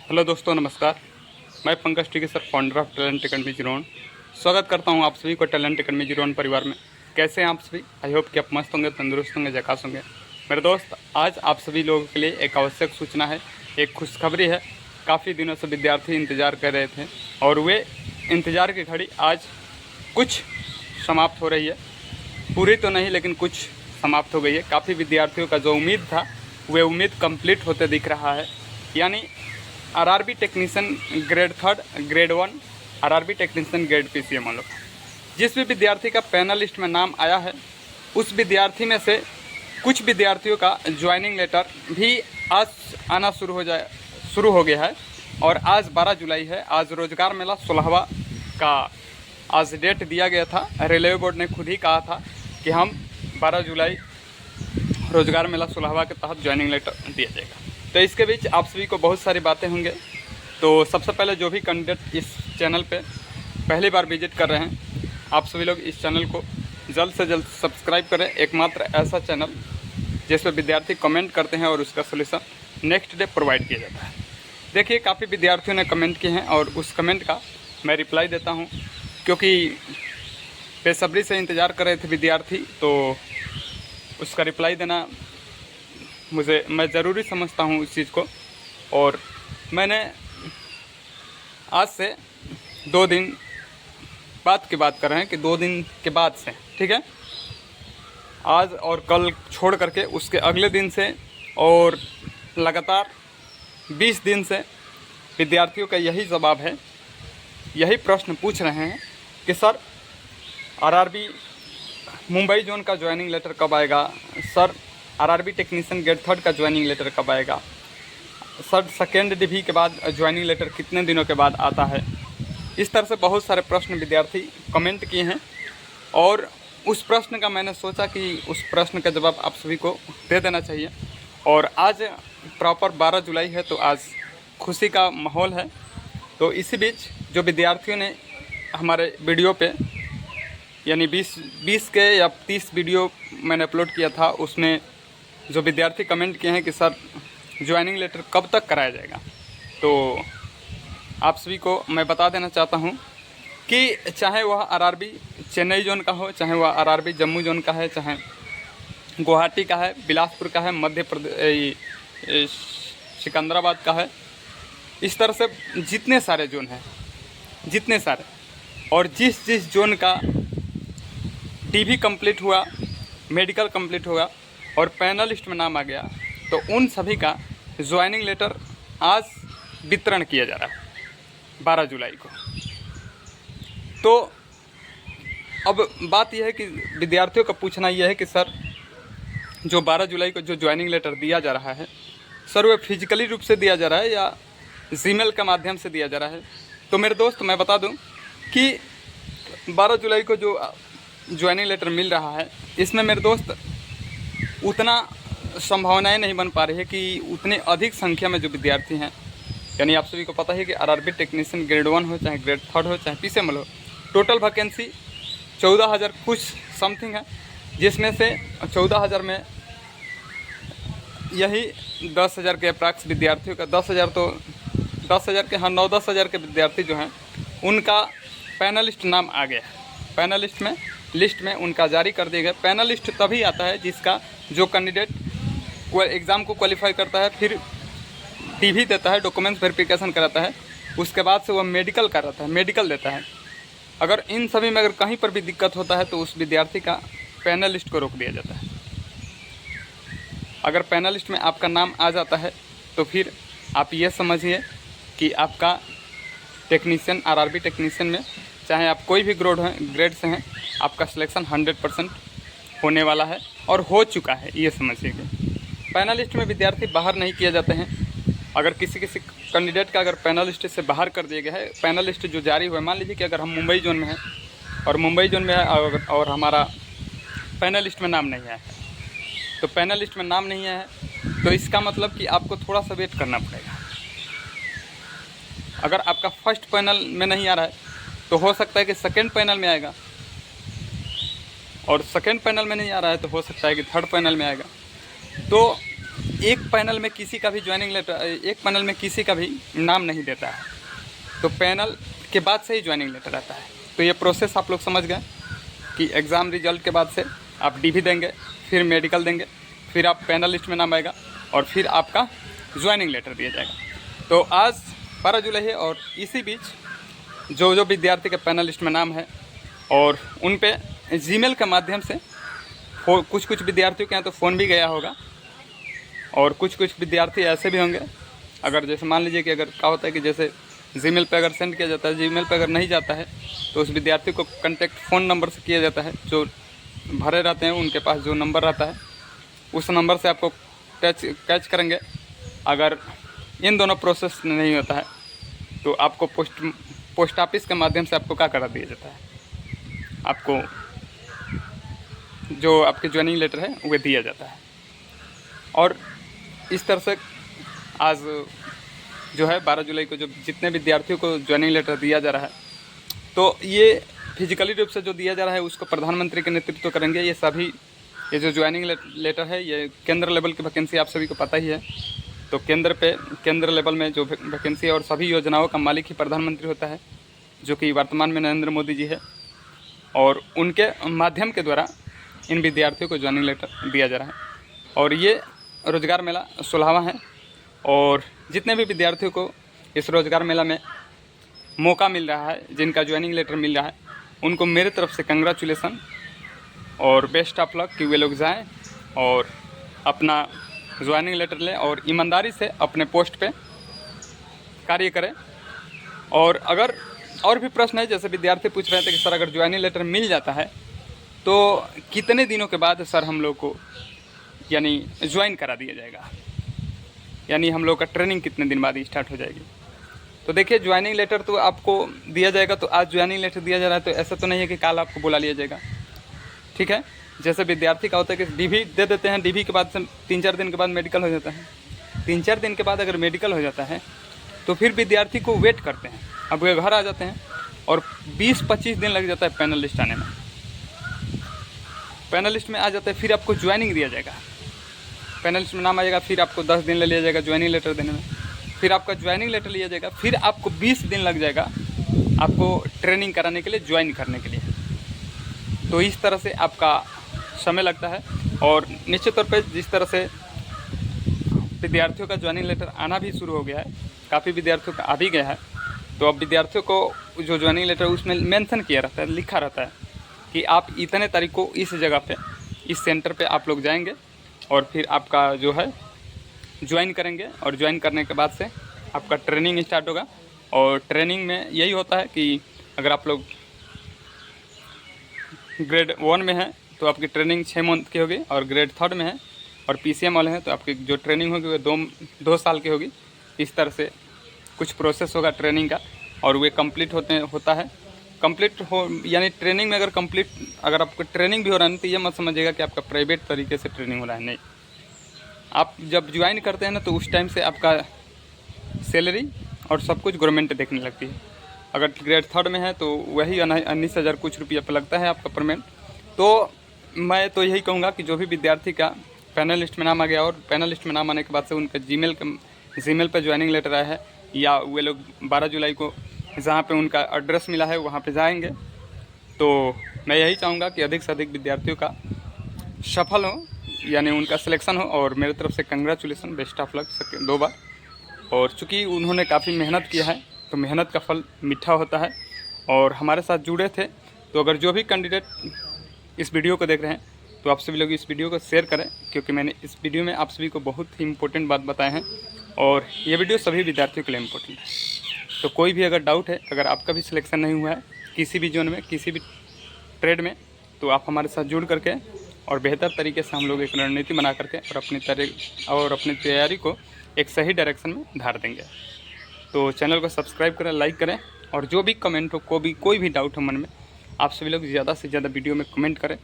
Hello दोस्तों, नमस्कार। मैं Pankaj T K sir, founder of Talent Academy जीरोन। स्वागत करता हूं आप सभी को टैलेंट अकेडमी जीरोन परिवार में। कैसे हैं आप सभी? आई होप कि आप मस्त होंगे, तंदुरुस्त होंगे, झकास होंगे। मेरे दोस्त, आज आप सभी लोगों के लिए एक आवश्यक सूचना है, एक खुशखबरी है। काफ़ी दिनों से विद्यार्थी इंतज़ार कर रहे थे और वे इंतज़ार की घड़ी आज कुछ समाप्त हो रही है। पूरी तो नहीं, लेकिन कुछ समाप्त हो गई है। काफ़ी विद्यार्थियों का जो उम्मीद था, वह उम्मीद कंप्लीट होते दिख रहा है। यानी RRB technician grade 3, grade 1, RRB technician grade PCM वालों, जिस भी विद्यार्थी का पैनलिस्ट में नाम आया है, उस विद्यार्थी में से कुछ विद्यार्थियों का ज्वाइनिंग लेटर भी आज आना शुरू हो गया है। और आज 12 जुलाई है। आज रोज़गार मेला 16वां का आज डेट दिया गया था। रेलवे बोर्ड ने खुद ही कहा था कि हम 12 जुलाई रोज़गार मेला 16वां के तहत ज्वाइनिंग लेटर दिया जाएगा। तो इसके बीच आप सभी को बहुत सारी बातें होंगे। तो सबसे पहले जो भी कैंडिडेट इस चैनल पे पहली बार विजिट कर रहे हैं, आप सभी लोग इस चैनल को जल्द से जल्द सब्सक्राइब करें। एकमात्र ऐसा चैनल जिसमें विद्यार्थी कमेंट करते हैं और उसका सलूशन नेक्स्ट डे प्रोवाइड किया जाता है। देखिए, काफ़ी विद्यार्थियों ने कमेंट किए हैं और उस कमेंट का मैं रिप्लाई देता हूँ, क्योंकि बेसब्री से इंतज़ार कर रहे थे विद्यार्थी। तो उसका रिप्लाई देना मैं ज़रूरी समझता हूँ इस चीज़ को। और मैंने आज से 2 दिन बाद की बात कर रहे हैं कि 2 दिन के बाद से, ठीक है, आज और कल छोड़ करके उसके अगले दिन से और लगातार 20 दिन से विद्यार्थियों का यही जवाब है, यही प्रश्न पूछ रहे हैं कि सर आरआरबी मुंबई जोन का ज्वाइनिंग लेटर कब आएगा, सर आरआरबी टेक्नीशियन ग्रेड 3 का ज्वाइनिंग लेटर कब आएगा, सर सेकेंड डिवी के बाद ज्वाइनिंग लेटर कितने दिनों के बाद आता है। इस तरह से बहुत सारे प्रश्न विद्यार्थी कमेंट किए हैं और उस प्रश्न का मैंने सोचा कि उस प्रश्न का जवाब आप सभी को दे देना चाहिए। और आज प्रॉपर 12 जुलाई है, तो आज खुशी का माहौल है। तो इसी बीच जो विद्यार्थियों ने हमारे वीडियो पे, यानी 20 के या 30 वीडियो मैंने अपलोड किया था, उसमें जो विद्यार्थी कमेंट किए हैं कि सर ज्वाइनिंग लेटर कब तक कराया जाएगा, तो आप सभी को मैं बता देना चाहता हूं कि चाहे वह आरआरबी चेन्नई जोन का हो, चाहे वह आरआरबी जम्मू जोन का है, चाहे गुवाहाटी का है, बिलासपुर का है, मध्य प्रदेश सिकंदराबाद का है, इस तरह से जितने सारे जोन हैं, जितने सारे, और जिस जिस जोन का डीवी कंप्लीट हुआ, मेडिकल कंप्लीट हुआ और पैनलिस्ट में नाम आ गया, तो उन सभी का ज्वाइनिंग लेटर आज वितरण किया जा रहा है 12 जुलाई को। तो अब बात यह है कि विद्यार्थियों का पूछना यह है कि सर जो 12 जुलाई को जो ज्वाइनिंग लेटर दिया जा रहा है, सर वह फिजिकली रूप से दिया जा रहा है या जीमेल के माध्यम से दिया जा रहा है। तो मेरे दोस्त, मैं बता दूं कि 12 जुलाई को जो ज्वाइनिंग लेटर मिल रहा है, इसमें मेरे दोस्त उतना संभावनाएं नहीं बन पा रही है कि उतने अधिक संख्या में जो विद्यार्थी हैं, यानी आप सभी को पता है कि आरआरबी टेक्नीशियन ग्रेड 1 हो, चाहे ग्रेड 3 हो, चाहे पीसीएम हो, टोटल वैकेंसी 14,000 कुछ समथिंग है, जिसमें से 14,000 में यही 10,000 के अप्रैक्स विद्यार्थियों का 10,000 के 9-10 हज़ार के विद्यार्थी जो हैं, उनका पैनलिस्ट नाम आ गया है। पैनलिस्ट में लिस्ट में उनका जारी कर दिया गया। पैनलिस्ट तभी आता है जिसका जो कैंडिडेट एग्ज़ाम को क्वालिफाई करता है, फिर डीवी देता है, डॉक्यूमेंट्स वेरिफिकेशन कराता है, उसके बाद से वह मेडिकल कराता है, मेडिकल देता है। अगर इन सभी में अगर कहीं पर भी दिक्कत होता है, तो उस विद्यार्थी का पैनलिस्ट को रोक दिया जाता है। अगर पैनलिस्ट में आपका नाम आ जाता है, तो फिर आप ये समझिए कि आपका टेक्नीशियन, आरआरबी टेक्नीशियन में चाहे आप कोई भी ग्रेड से हैं, आपका सिलेक्शन 100% होने वाला है और हो चुका है, ये समझिएगा। पैनलिस्ट में विद्यार्थी बाहर नहीं किए जाते हैं। अगर किसी कैंडिडेट का अगर पैनलिस्ट से बाहर कर दिया गया है, पैनलिस्ट जो जारी हुआ है, मान लीजिए कि अगर हम मुंबई जोन में हैं और मुंबई जोन में है और हमारा पैनलिस्ट में नाम नहीं आया है, तो पैनलिस्ट में नाम नहीं आया है, तो इसका मतलब कि आपको थोड़ा सा वेट करना पड़ेगा। अगर आपका फर्स्ट पैनल में नहीं आ रहा है, तो हो सकता है कि सेकेंड पैनल में आएगा, और सेकेंड पैनल में नहीं आ रहा है तो हो सकता है कि थर्ड पैनल में आएगा। तो एक पैनल में किसी का भी ज्वाइनिंग लेटर, एक पैनल में किसी का भी नाम नहीं देता है, तो पैनल के बाद से ही ज्वाइनिंग लेटर आता है। तो ये प्रोसेस आप लोग समझ गए कि एग्ज़ाम रिजल्ट के बाद से आप डीवी देंगे, फिर मेडिकल देंगे, फिर आप पैनल लिस्ट में नाम आएगा और फिर आपका ज्वाइनिंग लेटर दिया जाएगा। तो आज 12 जुलाई है और इसी बीच जो विद्यार्थी के पैनल लिस्ट में नाम है और उन पे जीमेल के माध्यम से कुछ विद्यार्थियों के यहाँ तो फ़ोन भी गया होगा और कुछ विद्यार्थी ऐसे भी होंगे, अगर जैसे मान लीजिए कि अगर क्या होता है कि जैसे जीमेल पे अगर सेंड किया जाता है, जीमेल पे अगर नहीं जाता है तो उस विद्यार्थी को कांटेक्ट फ़ोन नंबर से किया जाता है। जो भरे रहते हैं उनके पास जो नंबर रहता है उस नंबर से आपको कैच करेंगे। अगर इन दोनों प्रोसेस नहीं होता है तो आपको पोस्ट ऑफिस के माध्यम से आपको क्या करा दिया जाता है, आपको जो आपके ज्वाइनिंग लेटर है वो दिया जाता है। और इस तरह से आज जो है 12 जुलाई को जो जितने विद्यार्थियों को ज्वाइनिंग लेटर दिया जा रहा है, तो ये फिजिकली रूप से जो दिया जा रहा है उसको प्रधानमंत्री के नेतृत्व करेंगे। ये सभी ये जो ज्वाइनिंग लेटर है ये केंद्र लेवल की वैकेंसी आप सभी को पता ही है। तो केंद्र लेवल में जो वैकेंसी है और सभी योजनाओं का मालिक ही प्रधानमंत्री होता है, जो कि वर्तमान में नरेंद्र मोदी जी है। और उनके माध्यम के द्वारा इन विद्यार्थियों को ज्वाइनिंग लेटर दिया जा रहा है। और ये रोज़गार मेला 16वां है और जितने भी विद्यार्थियों को इस रोज़गार मेला में मौका मिल रहा है, जिनका ज्वाइनिंग लेटर मिल रहा है, उनको मेरे तरफ से कंग्रेचुलेसन और बेस्ट ऑफ लक कि वे लोग जाएं और अपना ज्वाइनिंग लेटर लें और ईमानदारी से अपने पोस्ट पे कार्य करें। और अगर और भी प्रश्न है, जैसे विद्यार्थी पूछ रहे थे कि सर अगर ज्वाइनिंग लेटर मिल जाता है तो कितने दिनों के बाद सर हम लोग को यानी ज्वाइन करा दिया जाएगा, यानी हम लोग का ट्रेनिंग कितने दिन बाद स्टार्ट हो जाएगी। तो देखिए ज्वाइनिंग लेटर तो आपको दिया जाएगा, तो आज ज्वाइनिंग लेटर दिया जा रहा है तो ऐसा तो नहीं है कि कल आपको बुला लिया जाएगा, ठीक है। जैसे विद्यार्थी का होता है कि डीवी दे देते हैं, डीवी के बाद से 3-4 दिन के बाद मेडिकल हो जाता है। 3-4 दिन के बाद अगर मेडिकल हो जाता है तो फिर विद्यार्थी को वेट करते हैं, अब वे घर आ जाते हैं और 20-25 दिन लग जाता है पैनल लिस्ट आने में। पैनल लिस्ट में आ जाता है, फिर आपको ज्वाइनिंग दिया जाएगा, पैनल लिस्ट में नाम आएगा, फिर आपको 10 दिन ले लिया जाएगा ज्वाइनिंग लेटर देने में, फिर आपका ज्वाइनिंग लेटर लिया जाएगा, फिर आपको 20 दिन लग जाएगा आपको ट्रेनिंग कराने के लिए, ज्वाइन करने के लिए। तो इस तरह से आपका समय लगता है। और निश्चित तौर पे जिस तरह से विद्यार्थियों का ज्वाइनिंग लेटर आना भी शुरू हो गया है, काफ़ी विद्यार्थियों का आ भी गया है, तो अब विद्यार्थियों को जो ज्वाइनिंग लेटर उसमें मेंशन किया रहता है, लिखा रहता है कि आप इतने तारीख को इस जगह पे, इस सेंटर पे आप लोग जाएंगे और फिर आपका जो है ज्वाइन करेंगे और ज्वाइन करने के बाद से आपका ट्रेनिंग स्टार्ट होगा। और ट्रेनिंग में यही होता है कि अगर आप लोग ग्रेड 1 में हैं तो आपकी ट्रेनिंग 6 मंथ की होगी, और ग्रेड 3 में है और PCM वाले हैं तो आपकी जो ट्रेनिंग होगी वो 2 साल की होगी। इस तरह से कुछ प्रोसेस होगा ट्रेनिंग का और वे कंप्लीट होता है। कंप्लीट हो यानी ट्रेनिंग में अगर आपको ट्रेनिंग भी हो रहा है तो ये मत समझिएगा कि आपका प्राइवेट तरीके से ट्रेनिंग हो रहा है, नहीं। आप जब ज्वाइन करते हैं ना तो उस टाइम से आपका सैलरी और सब कुछ गवर्नमेंट देखने लगती है। अगर ग्रेड 3 में है तो वही 19,000 कुछ रुपया पे लगता है आपका पेमेंट। तो मैं तो यही कहूँगा कि जो भी विद्यार्थी का पैनल लिस्ट में नाम आ गया और पैनल लिस्ट में नाम आने के बाद से उनका जीमेल पर ज्वाइनिंग लेटर आया है, या वे लोग 12 जुलाई को जहाँ पे उनका एड्रेस मिला है वहाँ पे जाएंगे, तो मैं यही चाहूँगा कि अधिक से अधिक विद्यार्थियों का सफल हो, यानी उनका सिलेक्शन हो। और मेरे तरफ से कंग्रेचुलेसन, बेस्ट ऑफ लक 2 बार। और चूँकि उन्होंने काफ़ी मेहनत किया है तो मेहनत का फल मीठा होता है। और हमारे साथ जुड़े थे, तो अगर जो भी कैंडिडेट इस वीडियो को देख रहे हैं तो आप सभी लोग इस वीडियो को शेयर करें, क्योंकि मैंने इस वीडियो में आप सभी को बहुत ही इंपॉर्टेंट बात बताए हैं और ये वीडियो सभी विद्यार्थियों के लिए इम्पोर्टेंट है। तो कोई भी अगर डाउट है, अगर आपका भी सिलेक्शन नहीं हुआ है किसी भी जोन में, किसी भी ट्रेड में, तो आप हमारे साथ जुड़ करके और बेहतर तरीके से हम लोग एक रणनीति बना करके और अपनी तैयारी को एक सही डायरेक्शन में धार देंगे। तो चैनल को सब्सक्राइब करें, लाइक करें, और जो भी कमेंट हो, कोई भी डाउट हो मन में, आप सभी लोग ज़्यादा से ज़्यादा वीडियो में कमेंट करें,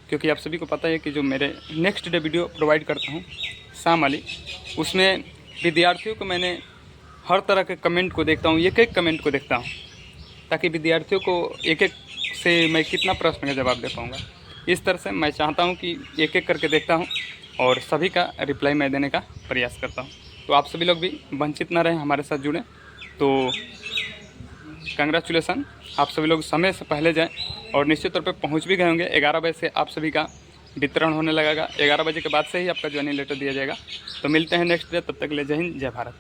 क्योंकि आप सभी को पता है कि जो मेरे नेक्स्ट डे वीडियो प्रोवाइड करता हूँ शाम वाली, उसमें विद्यार्थियों को मैंने हर तरह के कमेंट को देखता हूँ, एक कमेंट को देखता हूँ, ताकि विद्यार्थियों को एक से मैं कितना प्रश्न का जवाब दे पाऊँगा। इस तरह से मैं चाहता हूँ कि एक करके देखता हूँ और सभी का रिप्लाई मैं देने का प्रयास करता हूँ। तो आप सभी लोग भी वंचित ना रहें, हमारे साथ जुड़ें। तो कंग्रेचुलेसन, आप सभी लोग समय से पहले जाएं और निश्चित तौर पे पहुंच भी गए होंगे। 11 बजे से आप सभी का वितरण होने लगेगा। 11 बजे के बाद से ही आपका ज्वाइनिंग लेटर दिया जाएगा। तो मिलते हैं नेक्स्ट डे, तब तक के लिए जय हिंद, जय भारत।